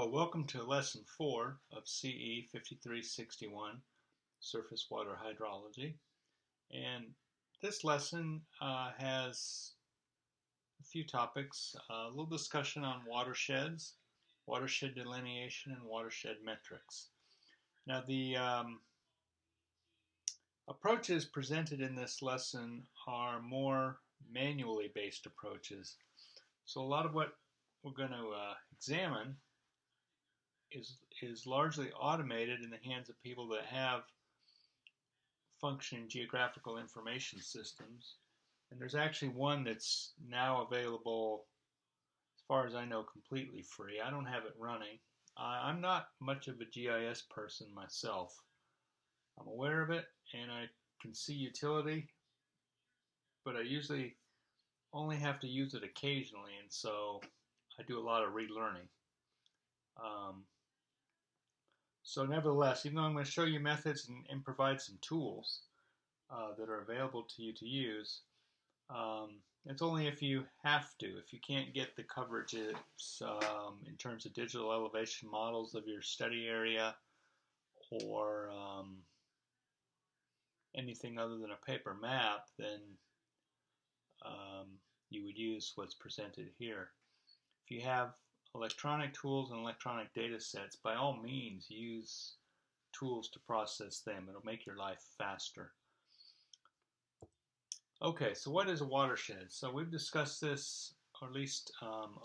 Hello, welcome to lesson 4 of CE 5361, Surface Water Hydrology. And this lesson has a few topics, a little discussion on watersheds, watershed delineation, and watershed metrics. Now the approaches presented in this lesson are more manually based approaches. So a lot of what we're going to examine is largely automated in the hands of people that have functioning geographical information systems. And there's actually one that's now available, as far as I know, completely free. I don't have it running. I'm not much of a GIS person myself. I'm aware of it and I can see utility, but I usually only have to use it occasionally, and so I do a lot of relearning. So nevertheless, even though I'm going to show you methods and provide some tools that are available to you to use, it's only if you have to. If you can't get the coverages in terms of digital elevation models of your study area or anything other than a paper map, then you would use what's presented here. If you have electronic tools and electronic data sets, by all means use tools to process them. It'll make your life faster. Okay, so what is a watershed? So we've discussed this, or at least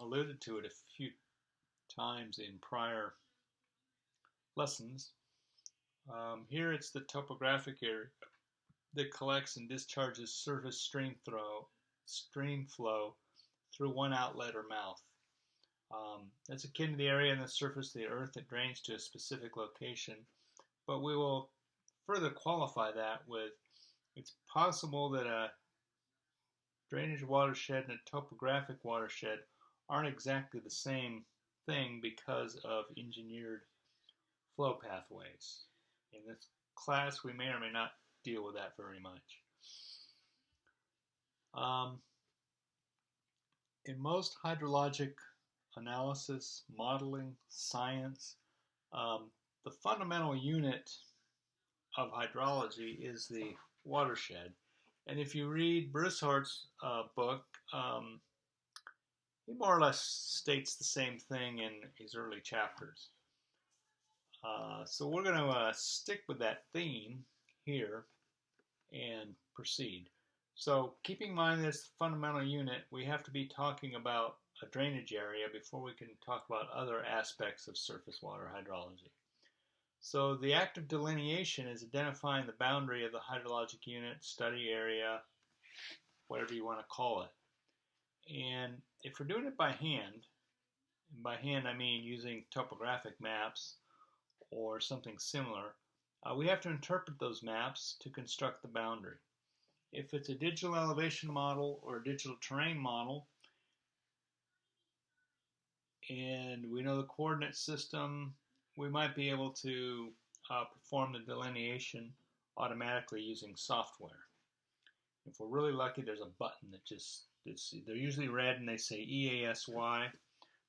alluded to it a few times in prior lessons. Here it's the topographic area that collects and discharges surface stream flow through one outlet or mouth. That's akin to the area on the surface of the earth that drains to a specific location, but we will further qualify that with it's possible that a drainage watershed and a topographic watershed aren't exactly the same thing because of engineered flow pathways. In this class, we may or may not deal with that very much. In most hydrologic analysis, modeling, science, the fundamental unit of hydrology is the watershed. And if you read Broussard's book, he more or less states the same thing in his early chapters. So we're going to stick with that theme here and proceed. So keeping in mind this fundamental unit, we have to be talking about a drainage area before we can talk about other aspects of surface water hydrology. So the act of delineation is identifying the boundary of the hydrologic unit, study area, whatever you want to call it. And if we're doing it by hand, and by hand I mean using topographic maps or something similar, we have to interpret those maps to construct the boundary. If it's a digital elevation model or a digital terrain model, and we know the coordinate system, we might be able to perform the delineation automatically using software. If we're really lucky, there's a button that they're usually red and they say EASY.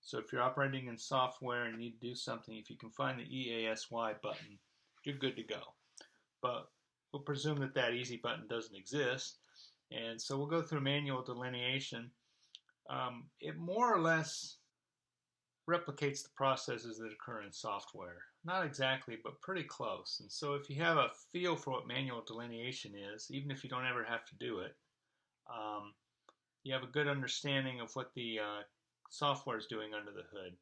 So if you're operating in software and you need to do something, if you can find the EASY button, you're good to go. But we'll presume that that easy button doesn't exist. And so we'll go through manual delineation. It more or less replicates the processes that occur in software. Not exactly, but pretty close. And so if you have a feel for what manual delineation is, even if you don't ever have to do it, you have a good understanding of what the software is doing under the hood.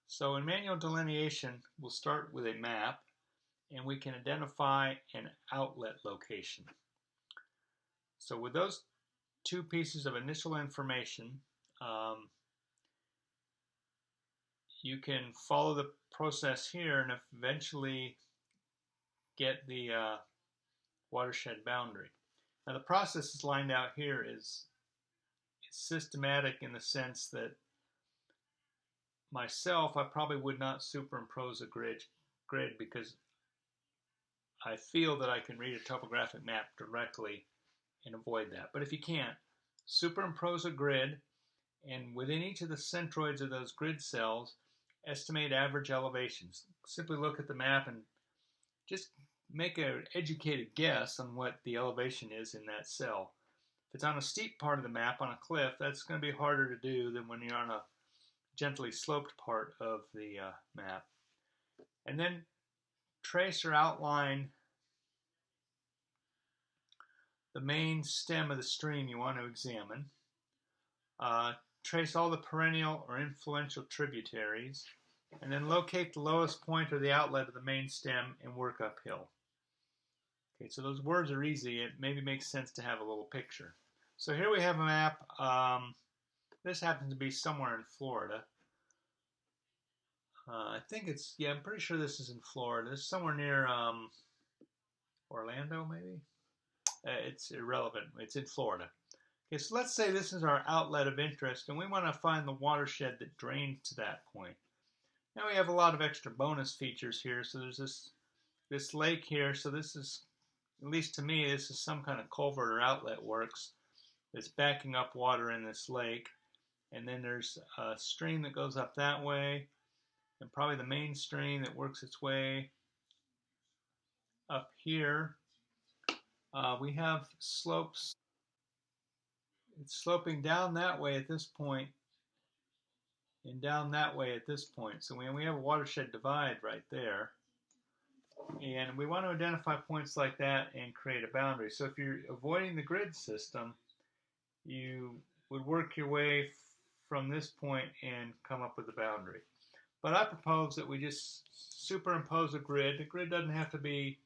So in manual delineation, we'll start with a map, and we can identify an outlet location. So with those two pieces of initial information, you can follow the process here and eventually get the watershed boundary. Now the process is lined out here is systematic in the sense that myself, I probably would not superimpose a grid because I feel that I can read a topographic map directly and avoid that. But if you can't, superimpose a grid, and within each of the centroids of those grid cells, estimate average elevations. Simply look at the map and just make an educated guess on what the elevation is in that cell. If it's on a steep part of the map, on a cliff, that's going to be harder to do than when you're on a gently sloped part of the map. And then trace or outline the main stem of the stream you want to examine. Trace all the perennial or influential tributaries, and then locate the lowest point or the outlet of the main stem and work uphill. Okay, so those words are easy. It maybe makes sense to have a little picture. So here we have a map. This happens to be somewhere in Florida. I think it's, yeah, I'm pretty sure this is in Florida. It's somewhere near Orlando, maybe? It's irrelevant. It's in Florida. Okay, so let's say this is our outlet of interest, and we want to find the watershed that drains to that point. Now we have a lot of extra bonus features here. So there's this lake here. So this is, at least to me, this is some kind of culvert or outlet works that's backing up water in this lake. And then there's a stream that goes up that way, and probably the main stream that works its way up here. We have slopes. It's sloping down that way at this point and down that way at this point. So we have a watershed divide right there. And we want to identify points like that and create a boundary. So if you're avoiding the grid system, you would work your way from this point and come up with a boundary. But I propose that we just superimpose a grid. The grid doesn't have to be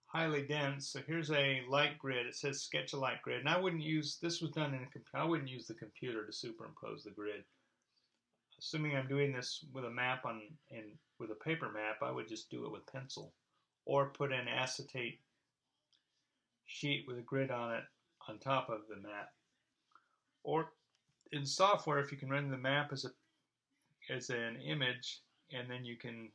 highly dense. So here's a light grid. It says sketch a light grid. And I wouldn't use, this was done in a computer. I wouldn't use the computer to superimpose the grid. Assuming I'm doing this with a map and with a paper map, I would just do it with pencil or put an acetate sheet with a grid on it on top of the map. Or in software, if you can render the map as an image, and then you can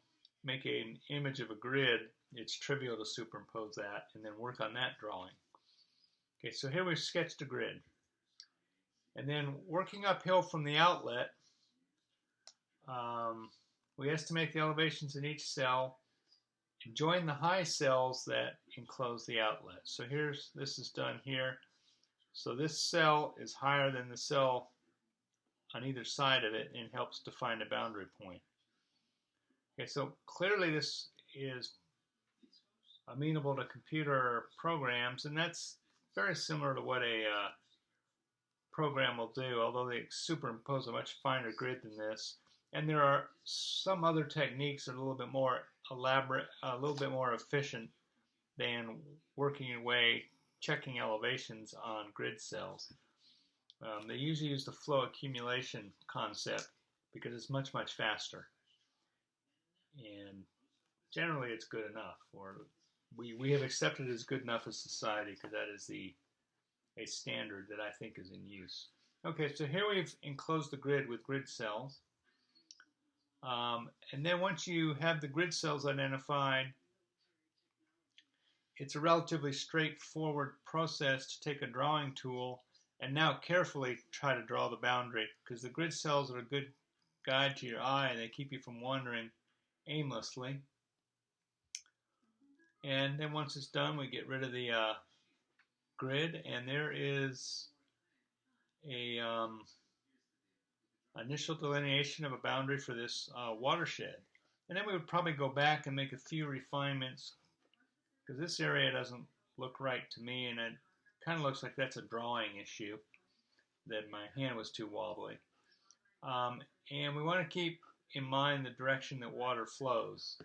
make an image of a grid, it's trivial to superimpose that and then work on that drawing. Okay, so here we've sketched a grid. And then working uphill from the outlet, we estimate the elevations in each cell and join the high cells that enclose the outlet. So this is done here. So this cell is higher than the cell on either side of it and helps define a boundary point. Okay, so clearly this is amenable to computer programs, and that's very similar to what a program will do, although they superimpose a much finer grid than this. And there are some other techniques that are a little bit more elaborate, a little bit more efficient than working your way, checking elevations on grid cells. They usually use the flow accumulation concept because it's much, much faster. And generally it's good enough, or we have accepted it as good enough as society because that is a standard that I think is in use. Okay, so here we've enclosed the grid with grid cells. And then once you have the grid cells identified, it's a relatively straightforward process to take a drawing tool and now carefully try to draw the boundary, because the grid cells are a good guide to your eye and they keep you from wandering aimlessly. And then once it's done, we get rid of the grid, and there is a initial delineation of a boundary for this watershed. And then we would probably go back and make a few refinements, because this area doesn't look right to me, and it kind of looks like that's a drawing issue, that my hand was too wobbly. And we want to keep in mind the direction that water flows.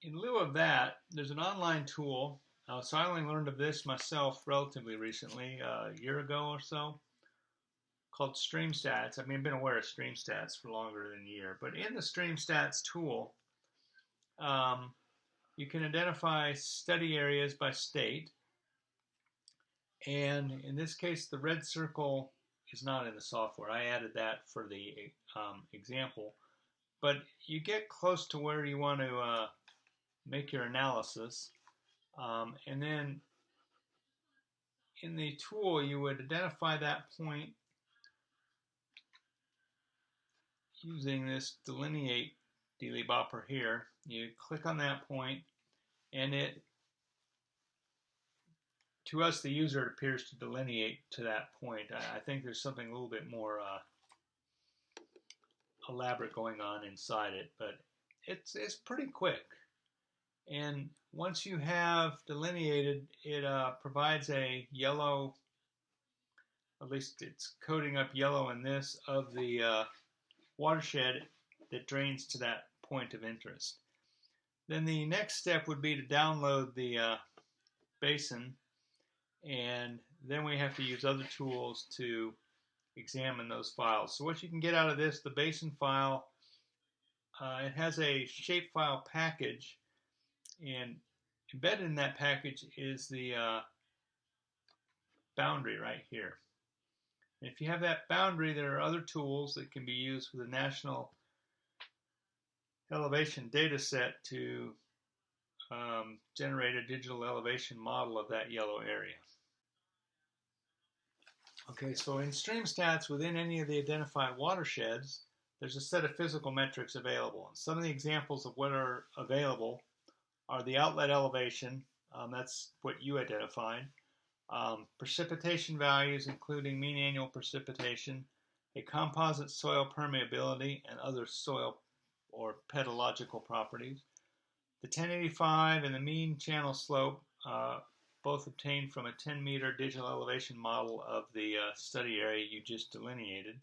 In lieu of that, there's an online tool. So I only learned of this myself relatively recently, a year ago or so, called StreamStats. I mean, I've been aware of StreamStats for longer than a year. But in the StreamStats tool, you can identify study areas by state. And in this case, the red circle is not in the software. I added that for the example. But you get close to where you want to make your analysis. And then in the tool, you would identify that point using this delineate delimiter here. You click on that point, and it, to us, the user, it appears to delineate to that point. I think there's something a little bit more elaborate going on inside it, but it's pretty quick. And once you have delineated, it provides a yellow, at least it's coding up yellow in this, of the watershed that drains to that point of interest. Then the next step would be to download the basin, and then we have to use other tools to examine those files. So what you can get out of this, the basin file, it has a shapefile package, and embedded in that package is the boundary right here. And if you have that boundary, there are other tools that can be used with the National Elevation data set to generate a digital elevation model of that yellow area. Okay, so in StreamStats, within any of the identified watersheds, there's a set of physical metrics available. And some of the examples of what are available are the outlet elevation, that's what you identified, precipitation values, including mean annual precipitation, a composite soil permeability, and other soil or pedological properties. The 1085 and the mean channel slope, both obtained from a 10-meter digital elevation model of the study area you just delineated.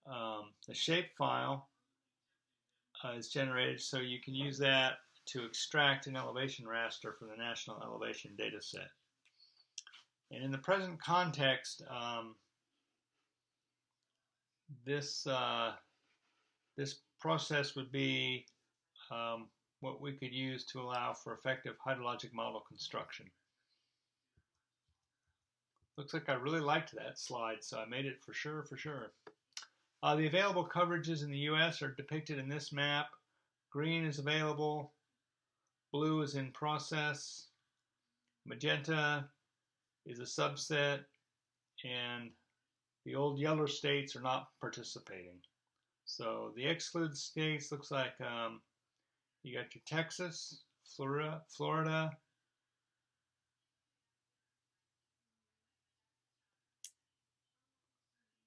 The shapefile is generated, so you can use that to extract an elevation raster from the National Elevation data set. And in the present context, this process would be what we could use to allow for effective hydrologic model construction. Looks like I really liked that slide, so I made it for sure. The available coverages in the U.S. are depicted in this map. Green is available, blue is in process, magenta is a subset, and the old yellow states are not participating. So the excluded states looks like you got your Texas, Florida,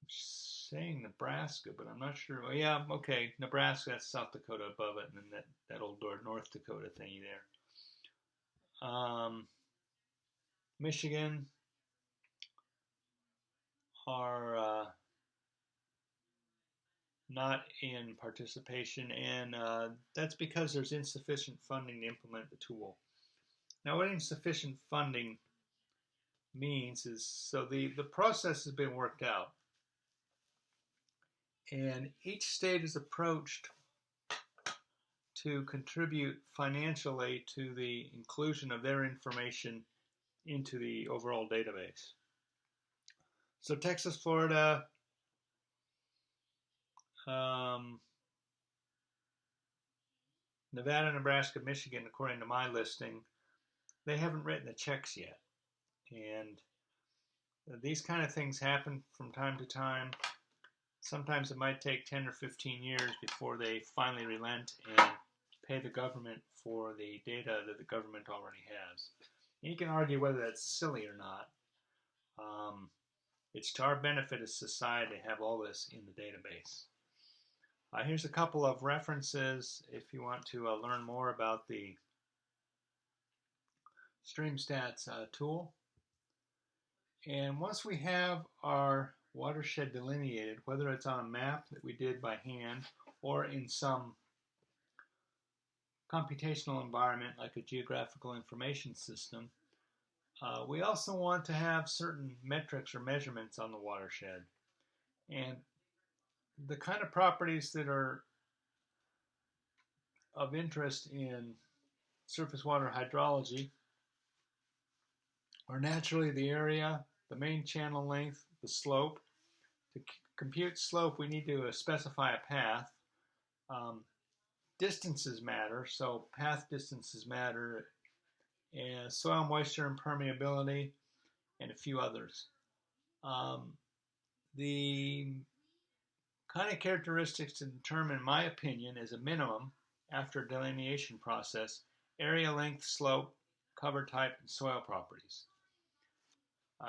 saying Nebraska, but I'm not sure. Oh, yeah, okay, Nebraska, that's South Dakota above it, and then that old North Dakota thingy there. Michigan are not in participation, and that's because there's insufficient funding to implement the tool. Now, what insufficient funding means is, so the process has been worked out, and each state is approached to contribute financially to the inclusion of their information into the overall database. So Texas, Florida, Nevada, Nebraska, Michigan, according to my listing, they haven't written the checks yet. And these kind of things happen from time to time. Sometimes it might take 10 or 15 years before they finally relent and pay the government for the data that the government already has. And you can argue whether that's silly or not. It's to our benefit as society to have all this in the database. Here's a couple of references if you want to learn more about the StreamStats tool. And once we have our watershed delineated, whether it's on a map that we did by hand or in some computational environment like a geographical information system, we also want to have certain metrics or measurements on the watershed. And the kind of properties that are of interest in surface water hydrology are naturally the area, the main channel length, the slope. To compute slope, we need to specify a path. Distances matter, so path distances matter, and soil moisture and permeability, and a few others. The Kind of characteristics to determine, in my opinion, as a minimum after a delineation process: area, length, slope, cover type, and soil properties.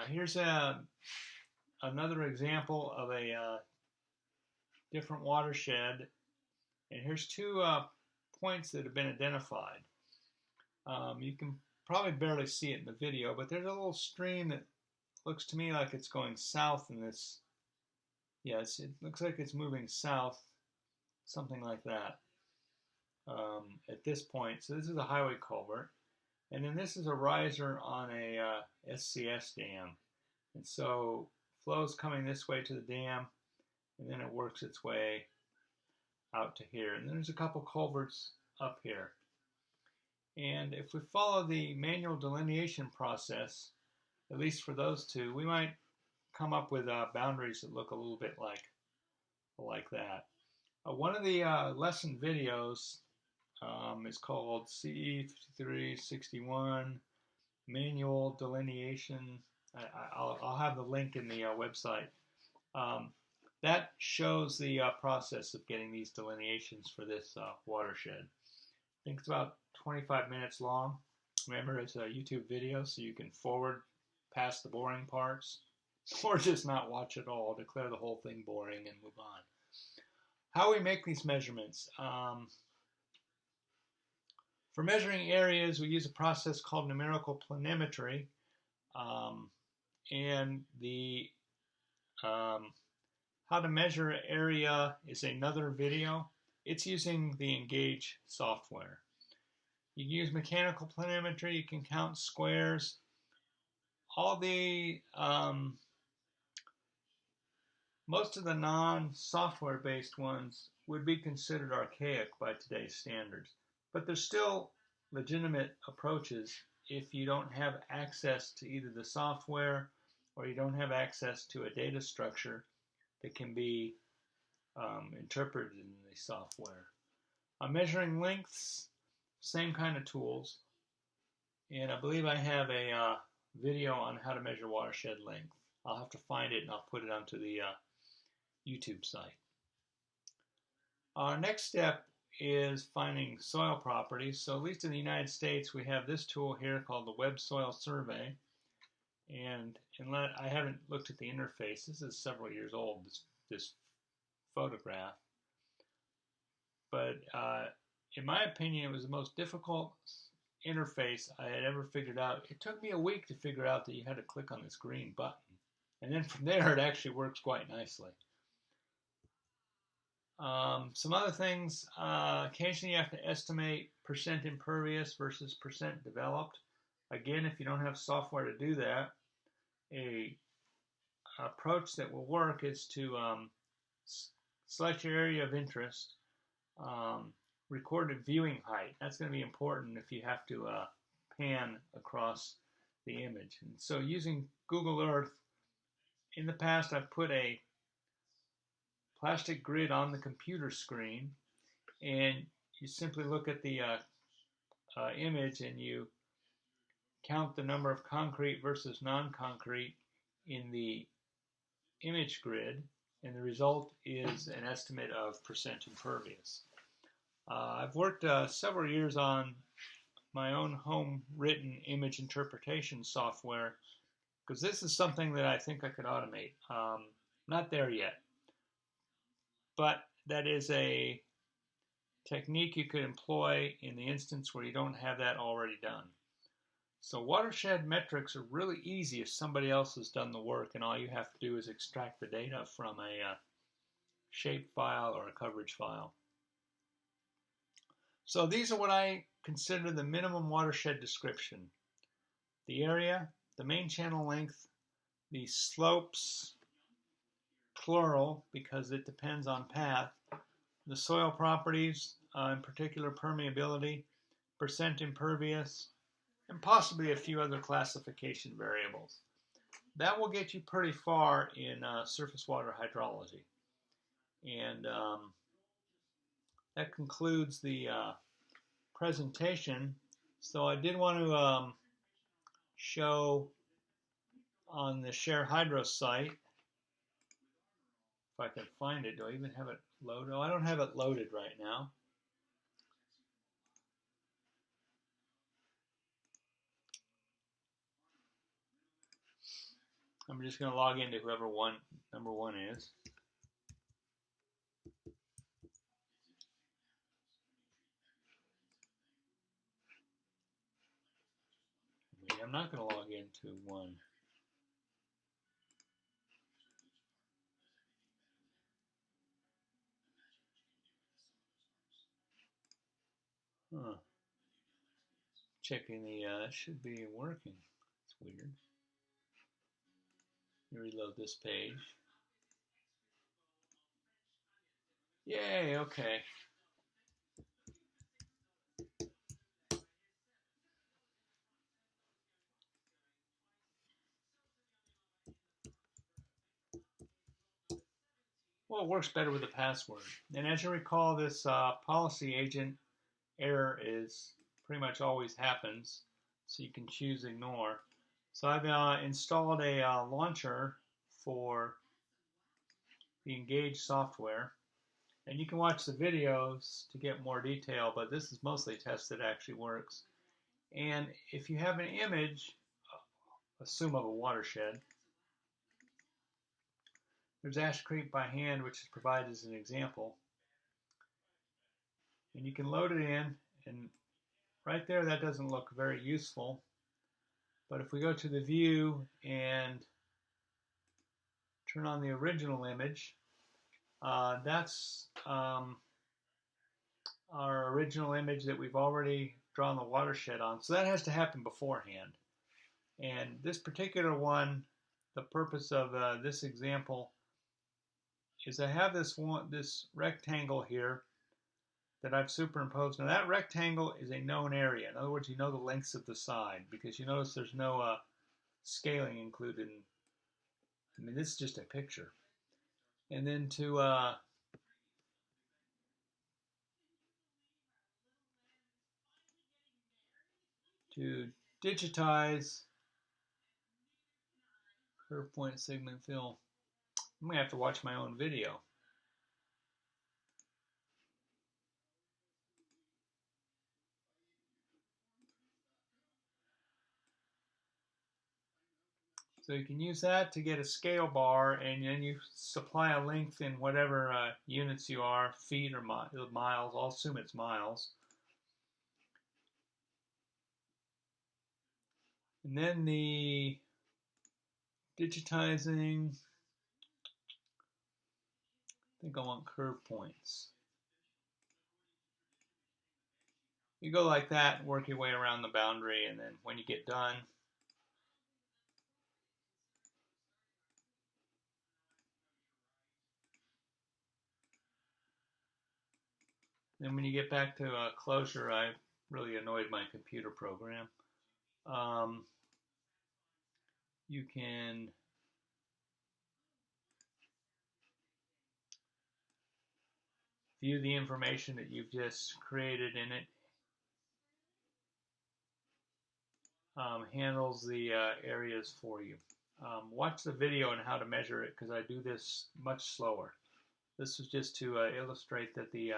Here's another example of a different watershed, and here's two points that have been identified. You can probably barely see it in the video, but there's a little stream that looks to me like it's going south in this. Yes, it looks like it's moving south, something like that, at this point. So this is a highway culvert, and then this is a riser on a SCS dam. And so flow's coming this way to the dam, and then it works its way out to here. And then there's a couple culverts up here. And if we follow the manual delineation process, at least for those two, we might come up with boundaries that look a little bit like that. One of the lesson videos is called CE5361 Manual Delineation. I'll have the link in the website. That shows the process of getting these delineations for this watershed. I think it's about 25 minutes long. Remember, it's a YouTube video, so you can forward past the boring parts, or just not watch it all, declare the whole thing boring, and move on. How we make these measurements. For measuring areas, we use a process called numerical planimetry, and the how to measure area is another video. It's using the Engage software. You can use mechanical planimetry, you can count squares. All the most of the non-software based ones would be considered archaic by today's standards, but there's still legitimate approaches if you don't have access to either the software or you don't have access to a data structure that can be interpreted in the software. Measuring lengths, same kind of tools, and I believe I have a video on how to measure watershed length. I'll have to find it and I'll put it onto the YouTube site. Our next step is finding soil properties. So at least in the United States, we have this tool here called the Web Soil Survey. And I haven't looked at the interface. This is several years old, this photograph. But in my opinion, it was the most difficult interface I had ever figured out. It took me a week to figure out that you had to click on this green button. And then from there, it actually works quite nicely. Some other things, occasionally you have to estimate percent impervious versus percent developed. Again, if you don't have software to do that, a approach that will work is to select your area of interest, recorded viewing height. That's going to be important if you have to pan across the image. And so using Google Earth, in the past I've put a plastic grid on the computer screen, and you simply look at the image and you count the number of concrete versus non-concrete in the image grid, and the result is an estimate of percent impervious. I've worked several years on my own home-written image interpretation software because this is something that I think I could automate. Not there yet, but that is a technique you could employ in the instance where you don't have that already done. So watershed metrics are really easy if somebody else has done the work, and all you have to do is extract the data from a shape file or a coverage file. So these are what I consider the minimum watershed description: the area, the main channel length, the slopes, plural because it depends on path, the soil properties, in particular permeability, percent impervious, and possibly a few other classification variables. That will get you pretty far in surface water hydrology. And that concludes the presentation. So I did want to show on the Share Hydro site If I can find it, do I even have it loaded? Oh, I don't have it loaded right now. I'm just going to log into whoever number one is. I'm not going to log into one. Huh. Checking the, that should be working. It's weird. Let me reload this page. Yay, okay. Well, it works better with the password. And as you recall, this policy agent error is pretty much always happens, so you can choose ignore. So I've installed a launcher for the Engage software, and you can watch the videos to get more detail, but this is mostly test that actually works. And if you have an image, assume of a watershed, there's Ash Creek by hand, which is provided as an example. And you can load it in, and right there that doesn't look very useful. But if we go to the view and turn on the original image, that's our original image that we've already drawn the watershed on. So that has to happen beforehand. And this particular one, the purpose of this example is I have this rectangle here that I've superimposed. Now that rectangle is a known area. In other words, you know the lengths of the side, because you notice there's no scaling included. I mean, this is just a picture. And then to digitize curve point segment fill, I'm going to have to watch my own video. So you can use that to get a scale bar, and then you supply a length in whatever units you are, feet or miles. I'll assume it's miles. And then the digitizing, I think I want curve points. You go like that and work your way around the boundary, and then when you get done, then when you get back to closure, I really annoyed my computer program. You can view the information that you've just created in it. Handles the areas for you. Watch the video on how to measure it, because I do this much slower. This was just to illustrate that the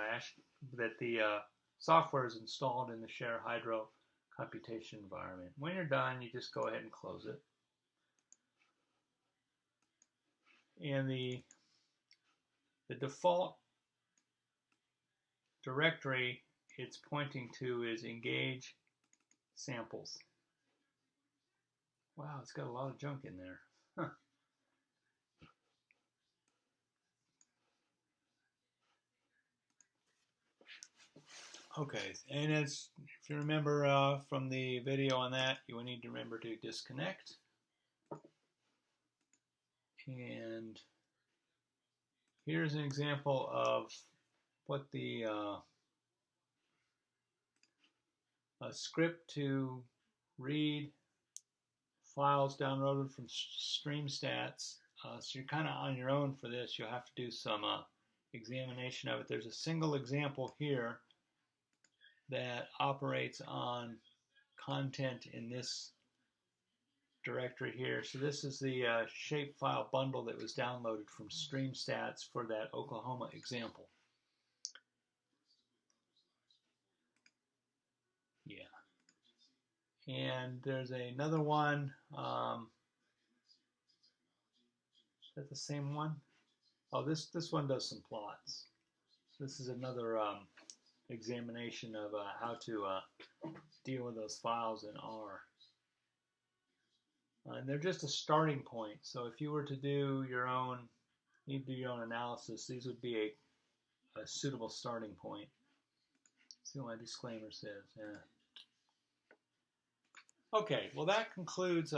software is installed in the Share Hydro computation environment. When you're done, you just go ahead and close it. And the default directory it's pointing to is Engage Samples. Wow, it's got a lot of junk in there. Huh. Okay, and if you remember from the video on that, you will need to remember to disconnect. And here's an example of what the a script to read files downloaded from StreamStats. So you're kind of on your own for this. You'll have to do some examination of it. There's a single example here that operates on content in this directory here. So this is the shapefile bundle that was downloaded from StreamStats for that Oklahoma example. Yeah. And there's another one. Is that the same one? Oh, this one does some plots. This is another examination of how to deal with those files in R. And they're just a starting point. So if you were to do your own, analysis, these would be a suitable starting point. See what my disclaimer says. Yeah. Okay, well that concludes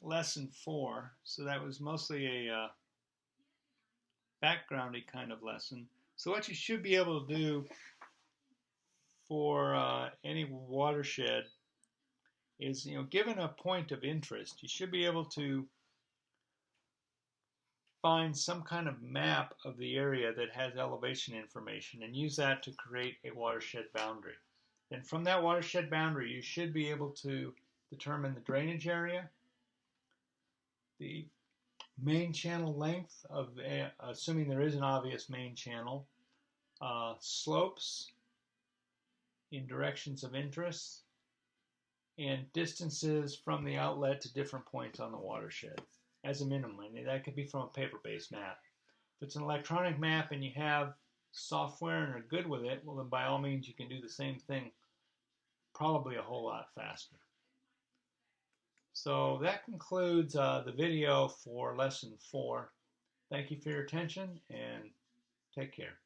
lesson 4. So that was mostly a backgroundy kind of lesson. So what you should be able to do for any watershed is, given a point of interest, you should be able to find some kind of map of the area that has elevation information and use that to create a watershed boundary. And from that watershed boundary, you should be able to determine the drainage area, the main channel length, assuming there is an obvious main channel, slopes in directions of interest, and distances from the outlet to different points on the watershed as a minimum. And that could be from a paper-based map. If it's an electronic map and you have software and are good with it, well then by all means you can do the same thing, probably a whole lot faster. So that concludes the video for lesson 4. Thank you for your attention and take care.